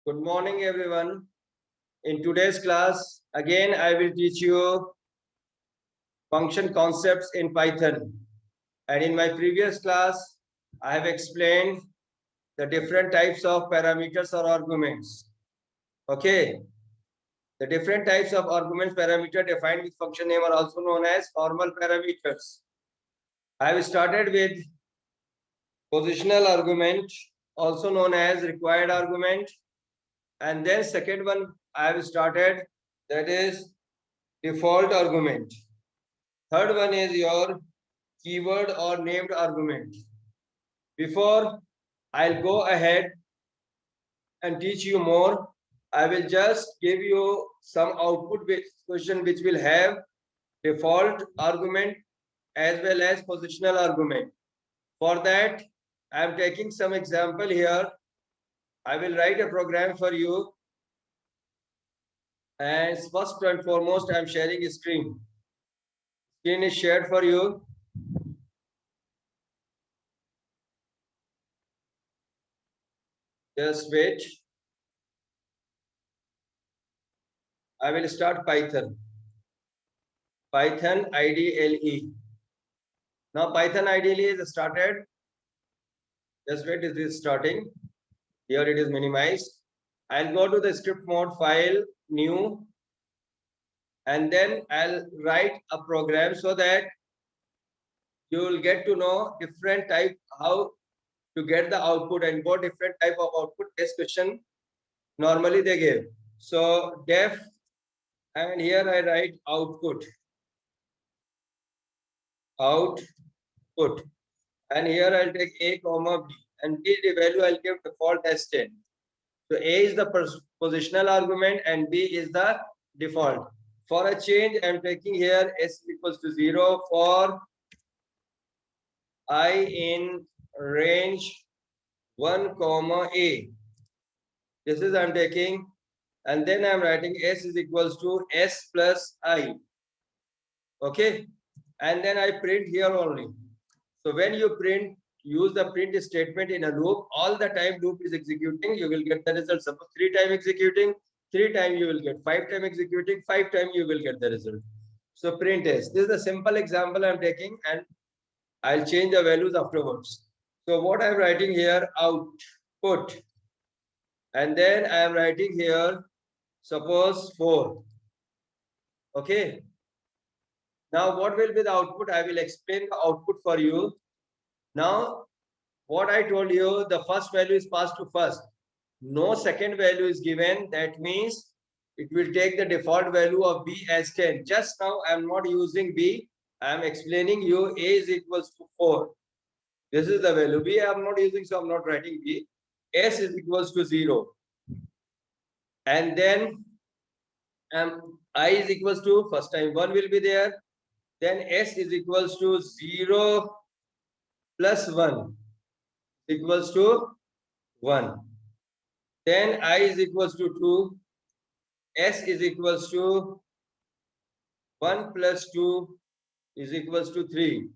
Good morning, everyone. In today's class, again, I will teach you function concepts in Python. And in my previous class, I have explained the different types of parameters or arguments. Okay. The different types of arguments parameter defined with function name are also known as formal parameters. I have started with positional argument, also known as required argument. And then second one I have started, that is default argument. Third one is your keyword or named argument. Before I'll go ahead and teach you more, I will just give you some output question which will have default argument as well as positional argument. For that, I am taking some example here. I will write a program for you. And first and foremost, I am sharing a screen. Screen is shared for you. Just wait. I will start Python. Python IDLE. Now Python IDLE is started. Just wait, it is starting. Here it is minimized. I'll go to the script mode, file, new, and then I'll write a program so that you will get to know different type, how to get the output and what different type of output test question normally they give. So def, and here I write output, and here I'll take a comma b, and b the value I'll give default as 10. So a is the positional argument and b is the default. For a change, I'm taking here s equals to 0 for I in range 1 comma a. This is I'm taking, and then I'm writing s is equals to s plus I. Okay, and then I print here only. So when you print, use the print statement in a loop. All the time loop is executing, you will get the result. Suppose 3 times executing, 3 times you will get, 5 times executing, 5 times you will get the result. So print s. This is a simple example I'm taking, and I'll change the values afterwards. So what I'm writing here, output, and then I am writing here, suppose 4. Okay. Now what will be the output? I will explain the output for you. Now what I told you, the first value is passed to first. No second value is given. That means it will take the default value of b as 10. Just now I am not using b. I am explaining you a is equals to 4. This is the value. B I am not using, so I am not writing b. S is equals to 0. And then I is equals to, first time 1 will be there. Then S is equals to 0 plus 1 equals to 1. Then I is equals to 2. S is equals to 1 plus 2 is equals to 3.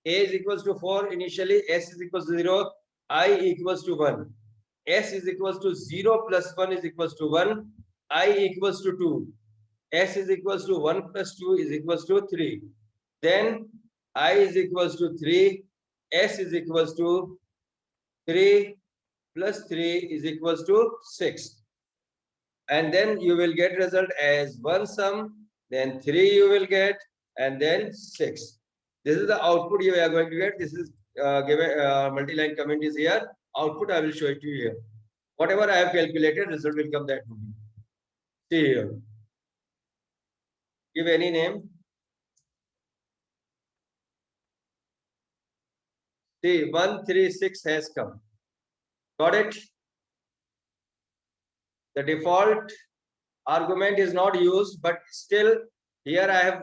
A is equals to 4 initially. S is equals to 0. I equals to 1. S is equals to 0 plus 1 is equals to 1. I equals to 2. S is equals to 1 plus 2 is equals to 3. Then I is equals to 3. S is equals to 3 plus 3 is equals to 6. And then you will get result as 1 sum, then 3 you will get, and then 6. This is the output you are going to get. This is given, multi-line comment is here. Output I will show it to you here. Whatever I have calculated, result will come that way. See here. Give any name. See, 136 has come. Got it? The default argument is not used, but still here I have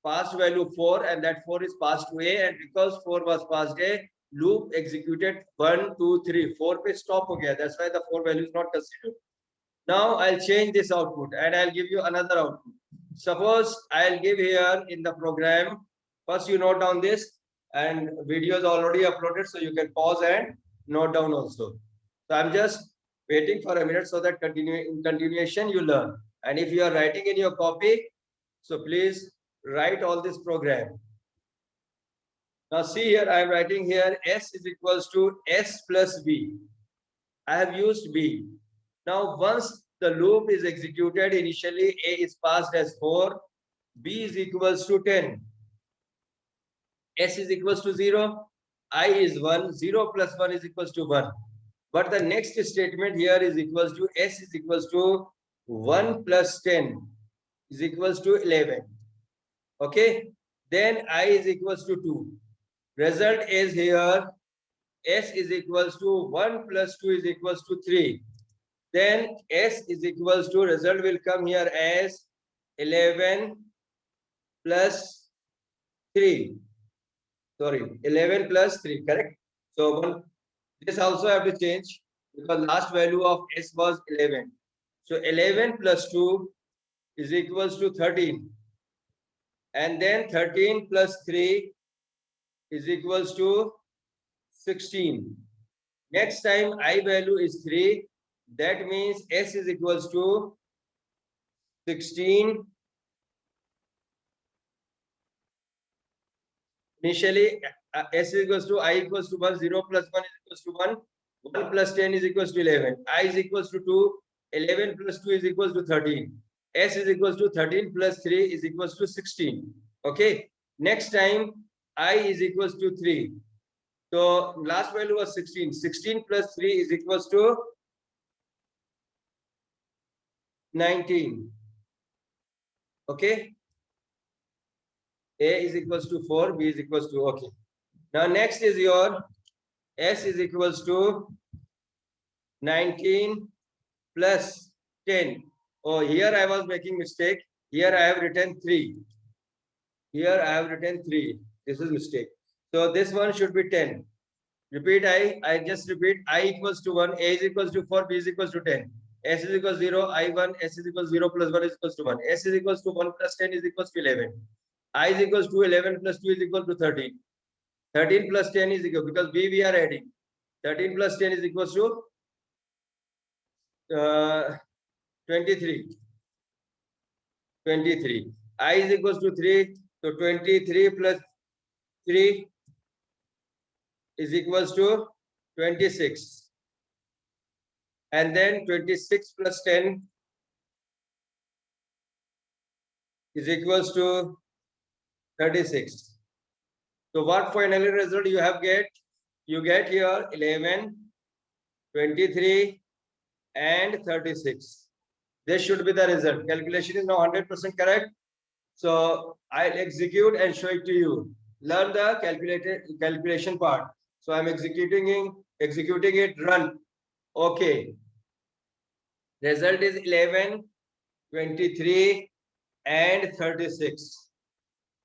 passed value 4, and that 4 is passed to A, and because 4 was passed A, loop executed 1, 2, 3, 4 pe stop ho gaya. That's why the 4 value is not considered. Now I'll change this output and I'll give you another output. Suppose I'll give here in the program, first you note down this, and video is already uploaded, so you can pause and note down also. So I'm just waiting for a minute so that in continuation you learn. And if you are writing in your copy, so please write all this program. Now see here, I am writing here S is equals to S plus B. I have used B. Now once the loop is executed, initially A is passed as 4, B is equals to 10. S is equals to 0, I is 1, 0 plus 1 is equals to 1. But the next statement here is equals to S is equals to 1 plus 10 is equals to 11. Okay. Then I is equals to 2. Result is here S is equals to 1 plus 2 is equals to 3. Then S is equals to, result will come here as 11 plus 3. Sorry, 11 plus 3, correct? So this also have to change because last value of S was 11. So 11 plus 2 is equals to 13. And then 13 plus 3 is equals to 16. Next time I value is 3. That means S is equals to 16. Initially, S is equals to I equals to 1, 0 plus 1 is equals to 1, 1 plus 10 is equals to 11, I is equals to 2, 11 plus 2 is equals to 13, S is equals to 13 plus 3 is equals to 16. Okay, next time I is equals to 3. So last value was 16. 16 plus 3 is equals to 19. Okay, A is equals to 4, B is equals to, okay. Now next is your S is equals to 19 plus 10. Oh, here I was making mistake. Here I have written 3. Here I have written 3. This is mistake. So this one should be 10. Repeat I just repeat. I equals to 1, A is equals to 4, B is equals to 10. S is equals 0, I 1, S is equals 0 plus 1 is equals to 1. S is equals to 1 plus 10 is equals to 11. I is equals to 11 plus 2 is equal to 13. 13 plus 10 is equal, because B we are adding. 13 plus 10 is equals to 23. 23. I is equals to 3. So 23 plus 3 is equals to 26. And then 26 plus 10 is equals to 36. So what finally result you have get? You get here 11, 23 and 36. This should be the result. Calculation is now 100% correct. So I'll execute and show it to you. Learn the calculation part. So I'm executing it, run. Okay. Result is 11, 23 and 36.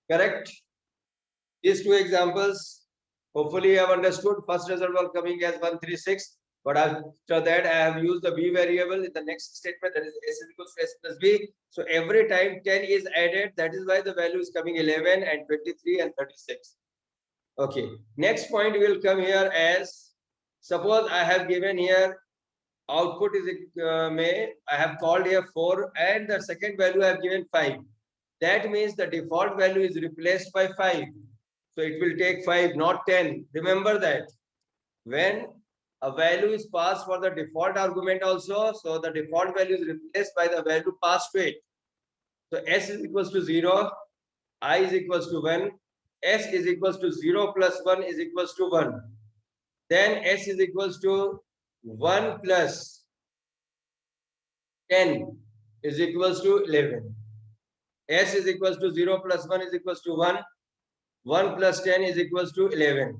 Correct? These two examples, hopefully you have understood. First result was coming as 136. But after that, I have used the B variable in the next statement, that is S is equals to S plus B. So every time 10 is added, that is why the value is coming 11 and 23 and 36. Okay. Next point will come here as, suppose I have given here output is I have called here 4 and the second value I have given 5. That means the default value is replaced by 5. So it will take 5, not 10. Remember that. When a value is passed for the default argument also, so the default value is replaced by the value passed to it. So S is equals to 0, I is equals to 1, S is equals to 0 plus 1 is equals to 1. Then S is equals to 1 plus 10 is equals to 11. S is equals to 0 plus 1 is equals to 1. 1 plus 10 is equals to 11.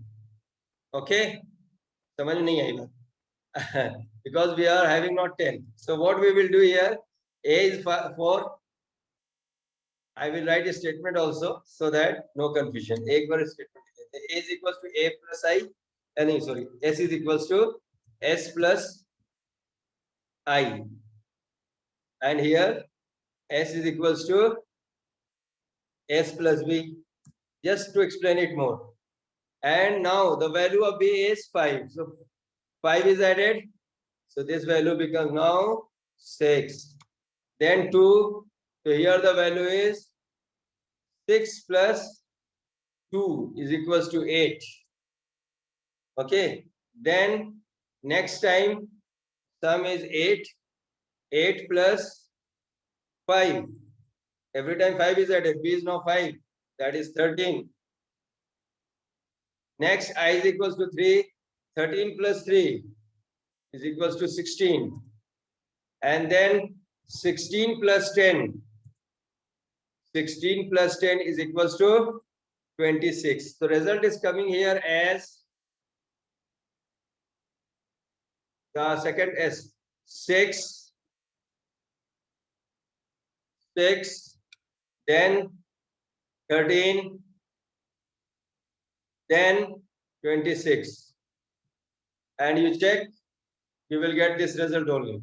Okay? समझ नहीं आई बात. Because we are having not 10. So what we will do here, A is 4. I will write a statement also so that no confusion. एक बार statement. A is equals to A plus I. Sorry. S is equals to S plus I. And here S is equals to S plus B. Just to explain it more. And now the value of B is 5. So 5 is added. So this value becomes now 6. Then 2. So here the value is 6 plus 2 is equals to 8. Okay. Then next time sum is 8. 8 plus 5. Every time 5 is added, b is now 5. That is 13. Next, I is equals to 3. 13 plus 3 is equals to 16. And then 16 plus 10. 16 plus 10 is equals to 26. So result is coming here as the second S. 6, 6, then 13, then 26. And you check, you will get this result only.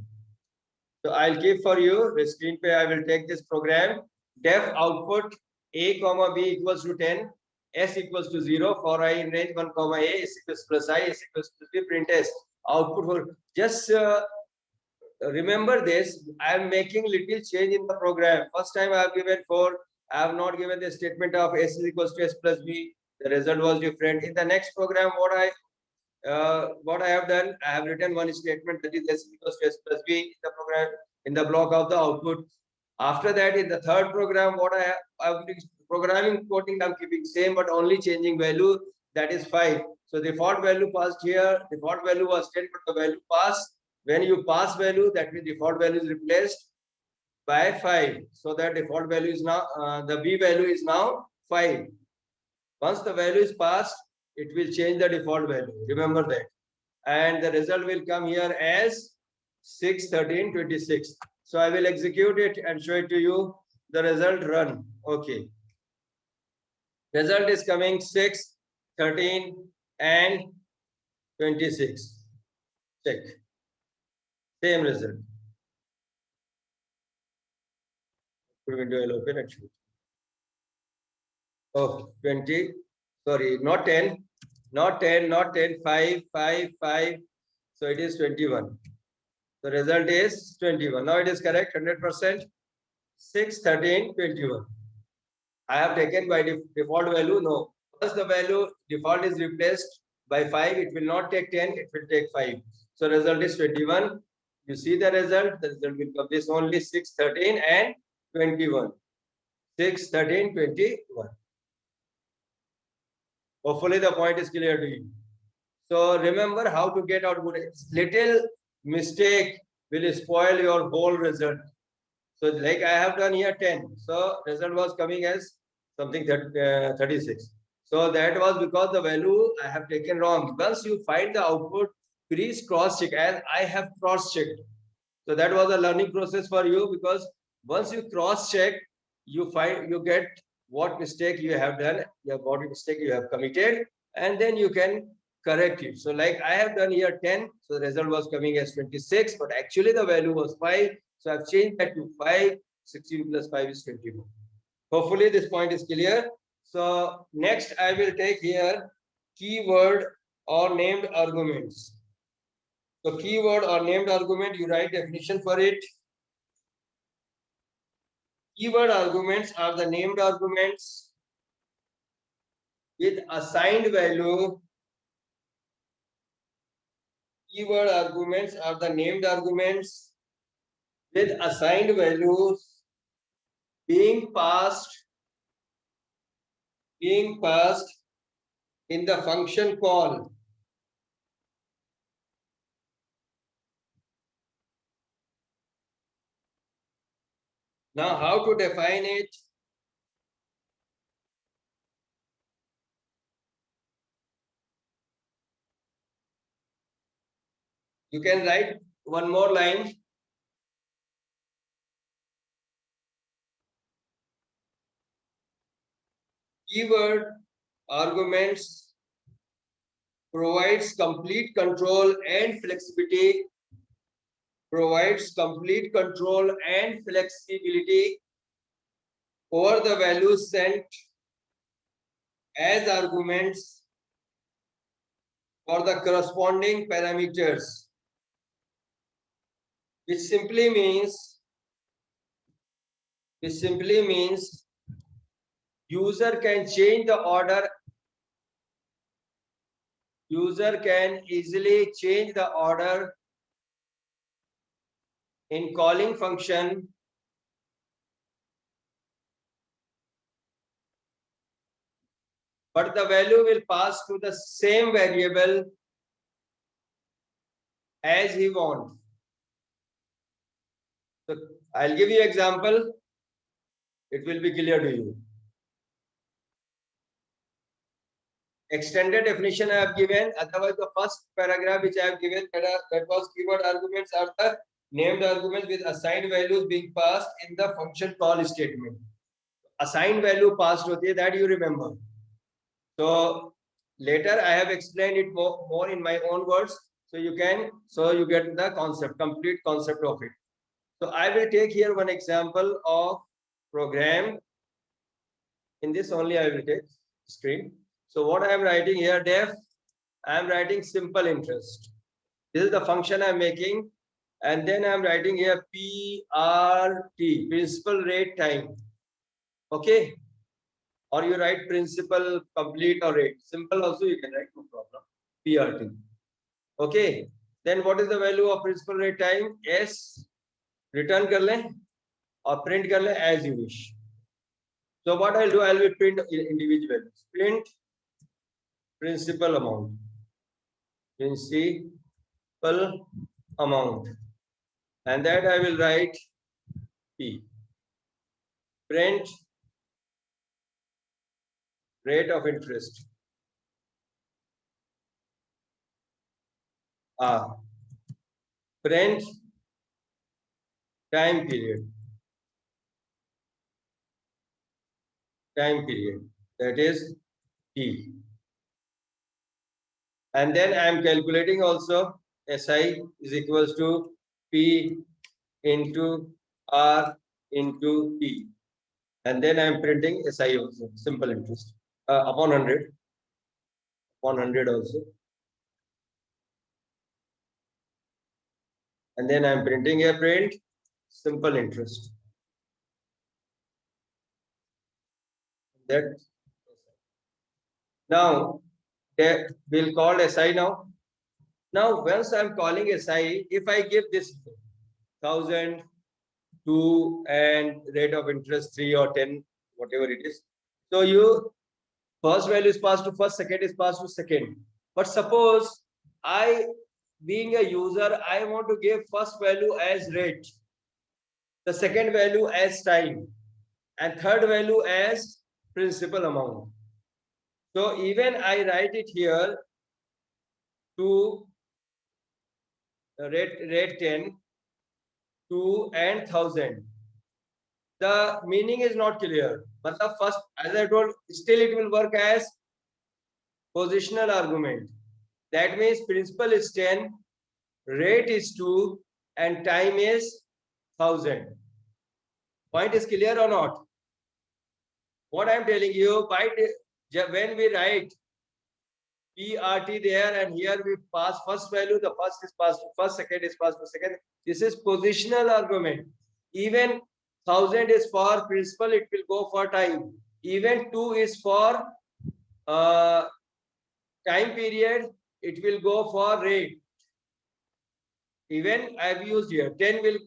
So I'll keep for you the screen pay. I will take this program. Def output a comma b equals to 10, s equals to 0 for I in range 1 comma a is equals plus I is equals to b. Print s output for just remember this. I am making little change in the program. First time I have given 4. I have not given the statement of s is equals to s plus b. The result was different. In the next program, what I have done, I have written one statement that is s equals to s plus b in the program, in the block of the output. After that, in the third program, what I have programming coding I'm keeping same, but only changing value, that is 5. So default value passed here, default value was 10, but the value passed. When you pass value, that means default value is replaced by 5. So that default value is now, the b value is now 5. Once the value is passed, it will change the default value. Remember that. And the result will come here as 6, 13, 26. So I will execute it and show it to you. The result run. Okay. Result is coming 6, 13, and 26. Check. Same result. Window will open actually. Oh, 20. Sorry, not 10. Not 10, not 10. 5, 5, 5. So it is 21. The result is 21. Now it is correct, 100%. 6, 13, 21. I have taken by default value. No. Once the value default is replaced by 5, it will not take 10, it will take 5. So result is 21. You see the result will come this only 6, 13, and 21. 6, 13, 21. Hopefully the point is clear to you. So remember how to get output. Little mistake will spoil your whole result. So like I have done here 10. So result was coming as something that 36. So that was because the value I have taken wrong. Once you find the output, please cross check, as I have cross checked. So that was a learning process for you, because once you cross check, you get what mistake you have done, what mistake you have committed, and then you can correct it. So like I have done here 10, so the result was coming as 26, but actually the value was 5. So I've changed that to 5. 16 plus 5 is 21. Hopefully this point is clear. So next I will take here keyword or named arguments. So keyword or named argument, you write definition for it. Keyword arguments are the named arguments with assigned value. Keyword arguments are the named arguments with assigned values being passed in the function call. Now, how to define it? You can write one more line. Keyword arguments provides complete control and flexibility. Provides complete control and flexibility over the values sent as arguments for the corresponding parameters. which simply means user can change the order. User can easily change the order in calling function but the value will pass to the same variable as he wants. So I'll give you example. It will be clear to you. Extended definition I have given. Otherwise, the first paragraph which I have given that was keyword arguments are the named arguments with assigned values being passed in the function call statement. Assigned value passed होती है, that you remember. So later I have explained it more in my own words. So you get the concept, complete concept of it. So I will take here one example of program. In this only I will take screen. So what I am writing here, def, I am writing simple interest. This is the function I am making. And then I am writing here PRT, principal rate time. Okay. Or you write principal complete or rate. Simple also you can write, no problem. PRT. Okay. Then what is the value of principal rate time? S. Return कर लें और print कर लें as you wish. So what I'll do, I will print individual. Print principal amount. Principal amount. And that I will write P. Print rate of interest. R. Print time period. Time period. That is T. And then I am calculating also SI is equals to P into R into T. And then I am printing SI also, simple interest, upon 100. Upon 100 also. And then I am printing a print, simple interest. That now that we'll call SI now. Now once I'm calling SI, if I give this 1000, 2 and rate of interest 3 or 10, whatever it is. So you first value is passed to first, second is passed to second. But suppose I, being a user, I want to give first value as rate, the second value as time, and third value as principal amount. So even I write it here to rate 10, 2 and 1000. The meaning is not clear. But the first, as I told, still it will work as positional argument. That means principal is 10, rate is 2, and time is 1000. Point is clear or not? What I am telling you, when we write PRT there and here we pass first value, the first is passed to first, second is passed to second. This is positional argument. Even 1000 is for principal, it will go for time. Even 2 is for time period, it will go for rate. Even I have used here 10 will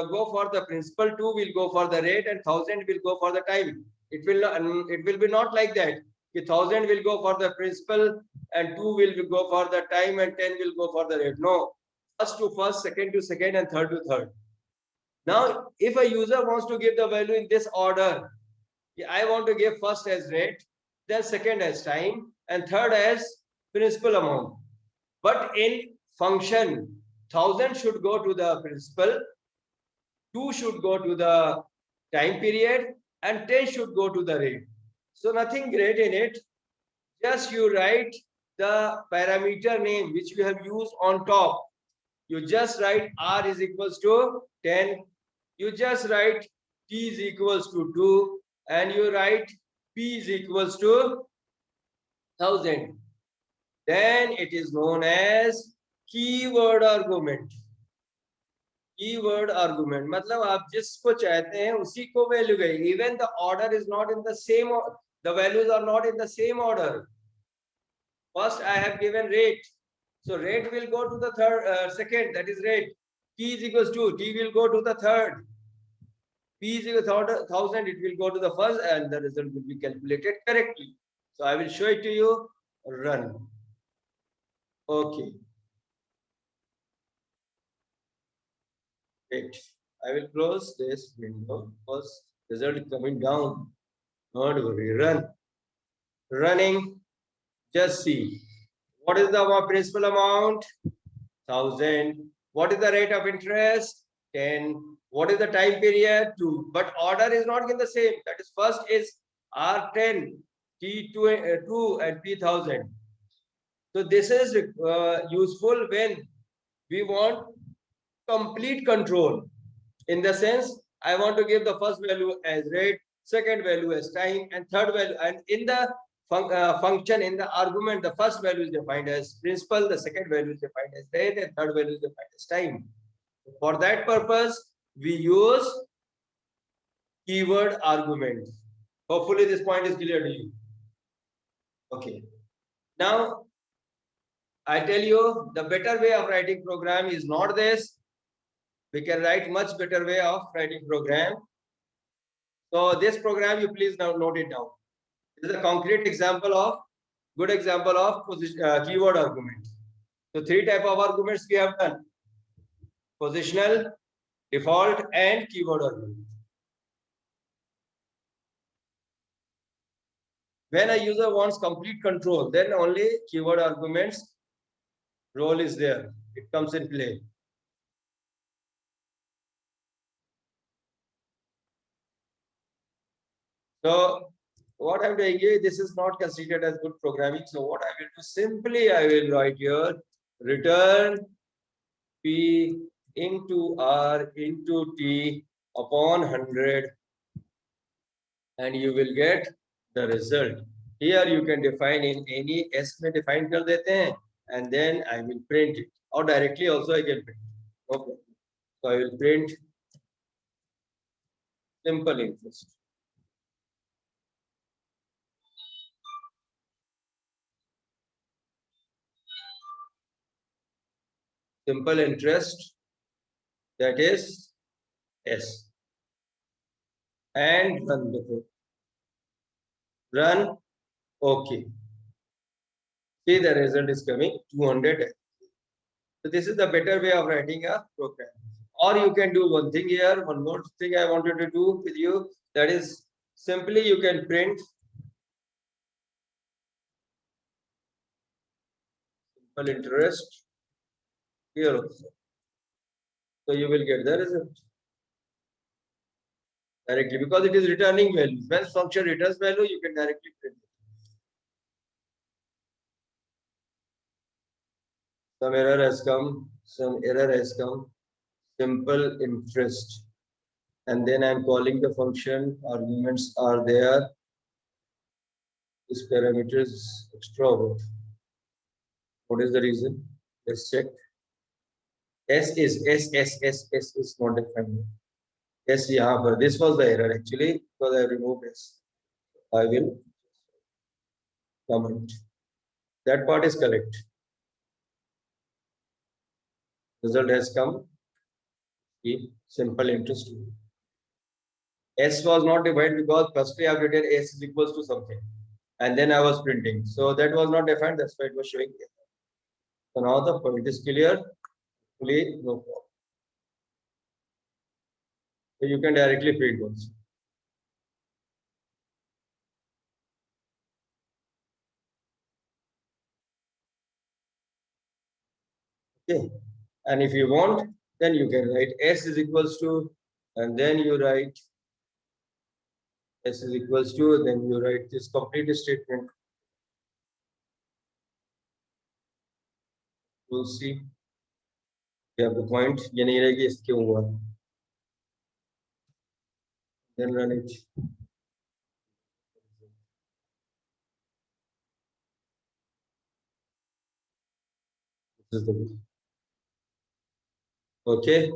go for the principal, 2 will go for the rate, and 1000 will go for the time. It will be not like that. 1000 will go for the principal and 2 will go for the time and 10 will go for the rate. No, first to first, second to second, and third to third. Now, if a user wants to give the value in this order, I want to give first as rate, then second as time, and third as principal amount. But in function, 1000 should go to the principal, 2 should go to the time period, and 10 should go to the rate. So nothing great in it. Just you write the parameter name which we have used on top. You just write R is equals to 10. You just write T is equals to 2. And you write P is equals to 1000. Then it is known as keyword argument. Keyword argument मतलब आप जिसको चाहते हैं उसी को value गई. Even the order is not in the same, the values are not in the same order. First I have given rate, so rate will go to the second, that is rate. P is equals to, T will go to the third, P is equal to 1000, it will go to the first, and the result will be calculated correctly. So I will show it to you. Run. Okay. Wait. I will close this window because result is coming down. Don't worry. Run. Running. Just see. What is the principal amount? 1000. What is the rate of interest? 10. What is the time period? 2. But order is not in the same. That is, first is R10, T2, 2 and P1000. So this is useful when we want complete control. In the sense, I want to give the first value as rate, second value as time, and third value. And in the function, in the argument, the first value is defined as principal, the second value is defined as rate, and third value is defined as time. For that purpose, we use keyword argument. Hopefully, this point is clear to you. Okay. Now, I tell you, the better way of writing program is not this. We can write much better way of writing program. So this program, you please now note it down. This is a concrete example of, good example of keyword argument. So three type of arguments we have done: positional, default, and keyword argument. When a user wants complete control, then only keyword arguments role is there. It comes in play. So what I'm doing here, this is not considered as good programming. So what I will do, simply I will write here, return P into R into T upon 100, and you will get the result. Here you can define in any S में define कर देते हैं, and then I will print it, or directly also I can print. Okay, so I will print simple interest. Simple interest, that is S, and run the program. Run. Okay. See, the result is coming 200. So this is the better way of writing a program. Or you can do one thing here. One more thing I wanted to do with you, that is simply you can print simple interest here also. So you will get the result directly because it is returning value. When function returns value, you can directly print it. Some error has come. Some error has come. Simple interest. And then I'm calling the function. Arguments are there. This parameter is extra. What is the reason? Let's check. S is not defined. S यहाँ पर. This was the error actually because I removed S. I will comment. That part is correct. Result has come. Simple interest. S was not defined because firstly I have written S is equals to something, and then I was printing. So that was not defined. That's why it was showing here. So now the point is clear. Fully no problem. So you can directly print also. Okay. And if you want, then you can write S is equals to, and then you write S is equals to, then you write this complete statement. We'll see. You have the point. ये नहीं रहेगी इस क्यों हुआ? Then run it. This is the way. Okay.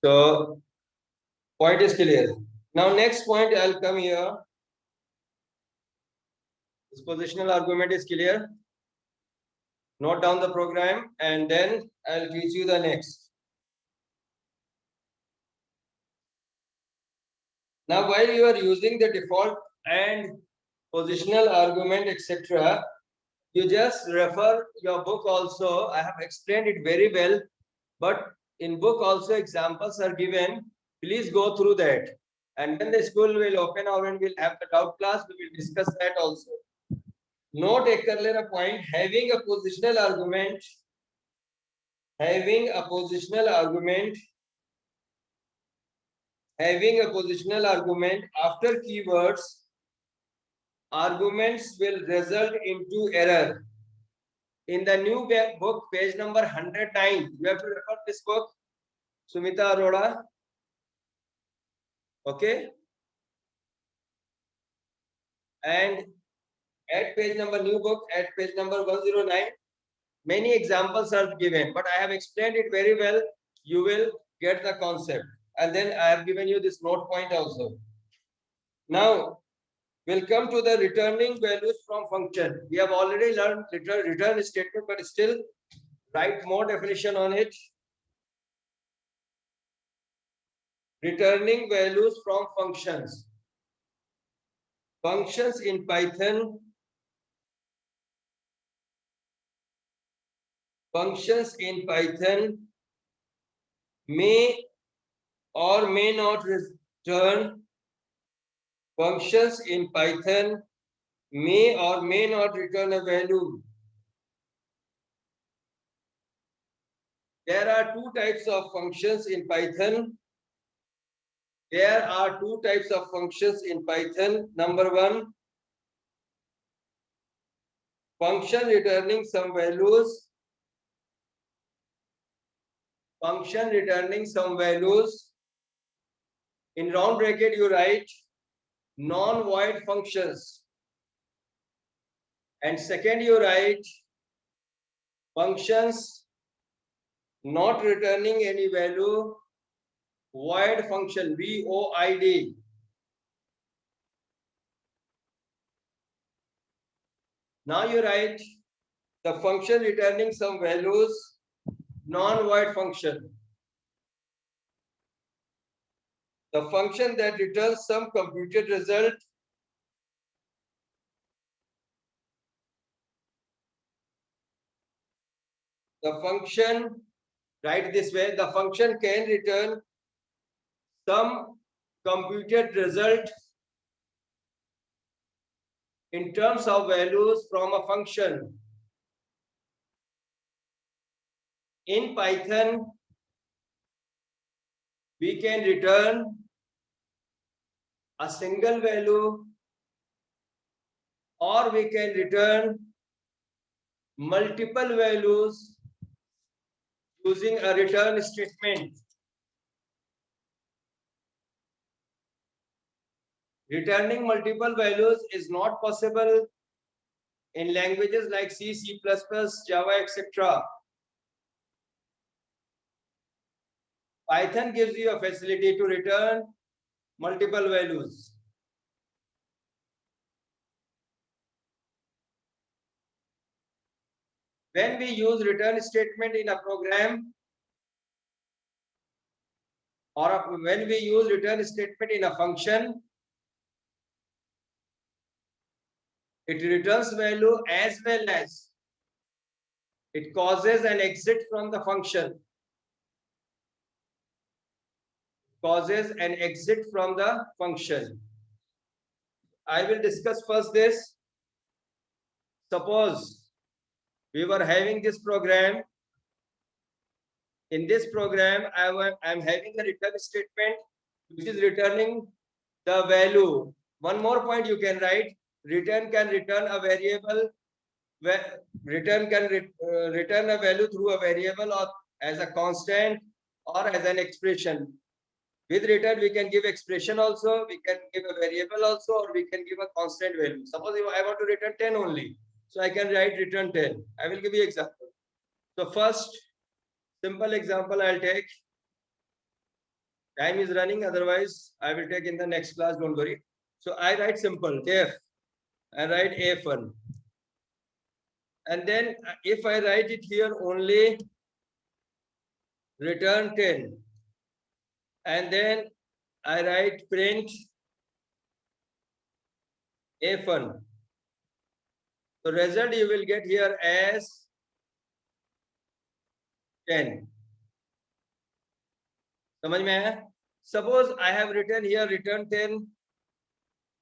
So point is clear. Now next point, I'll come here. This positional argument is clear. Note down the program and then I'll teach you the next. Now while you are using the default and positional argument, etc., you just refer your book also. I have explained it very well, but in book also examples are given. Please go through that. And when the school will open or when we'll have the doubt class, we will discuss that also. Note एक कर लेना point, having a positional argument, having a positional argument after keywords, arguments will result into error. In the new book, page number 109, you have to refer this book, Sumita Arora. Okay. And at page number, new book, at page number 109, many examples are given, but I have explained it very well. You will get the concept. And then I have given you this note point also. Now, we'll come to the returning values from function. We have already learned return statement, but still write more definition on it. Returning values from functions. Functions in Python. Functions in Python may or may not return. Functions in Python may or may not return a value. There are two types of functions in Python. There are two types of functions in Python. Number one, function returning some values. Function returning some values. In round bracket, you write non-void functions. And second, you write functions not returning any value, void function, VOID. Now you write the function returning some values, non-void function. The function that returns some computed result. The function, write this way, the function can return some computed result in terms of values from a function. In Python, we can return a single value or we can return multiple values using a return statement. Returning multiple values is not possible in languages like C, C++, Java, etc. Python gives you a facility to return multiple values. When we use return statement in a program, or when we use return statement in a function, it returns value as well as it causes an exit from the function. Causes an exit from the function. I will discuss first this. Suppose we were having this program. In this program, I am having a return statement which is returning the value. One more point you can write. Return can return a variable. Return can return a value through a variable or as a constant or as an expression. With return, we can give expression also, we can give a variable also, or we can give a constant value. Suppose if I want to return 10 only, so I can write return 10. I will give you example. So first, simple example I'll take. Time is running, otherwise I will take in the next class, don't worry. So I write simple, def, I write F1. And then if I write it here only, return 10. And then I write print F1. So result you will get here as 10. समझ में आया? Suppose I have written here return 10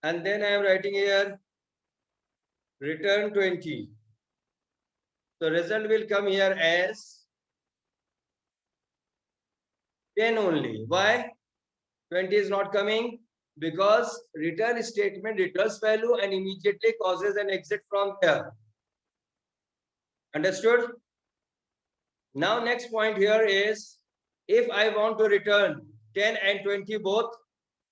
and then I am writing here return 20. So result will come here as 10 only. Why? 20 is not coming because return statement returns value and immediately causes an exit from there. Understood? Now next point here is if I want to return 10 and 20 both,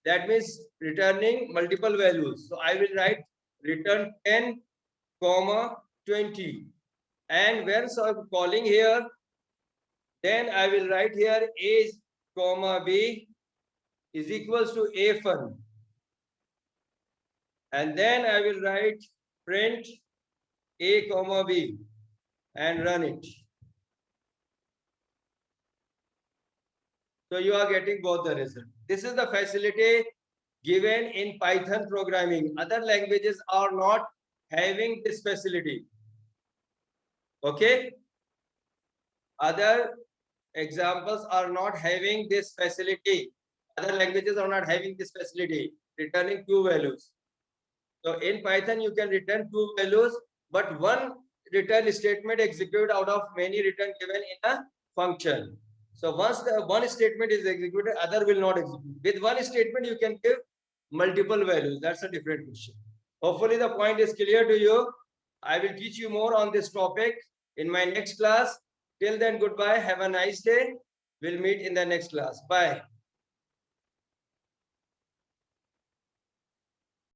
that means returning multiple values. So I will write return 10, 20. And when I'm calling here, then I will write here A, B is equals to A1. And then I will write print A, B and run it. So you are getting both the result. This is the facility given in Python programming. Other languages are not having this facility. Okay? Other examples are not having this facility. Other languages are not having this facility, returning two values. So in Python, you can return two values, but one return statement executed out of many return given in a function. So once the one statement is executed, other will not execute. With one statement, you can give multiple values. That's a different question. Hopefully the point is clear to you. I will teach you more on this topic in my next class. Till then, goodbye. Have a nice day. We'll meet in the next class. Bye.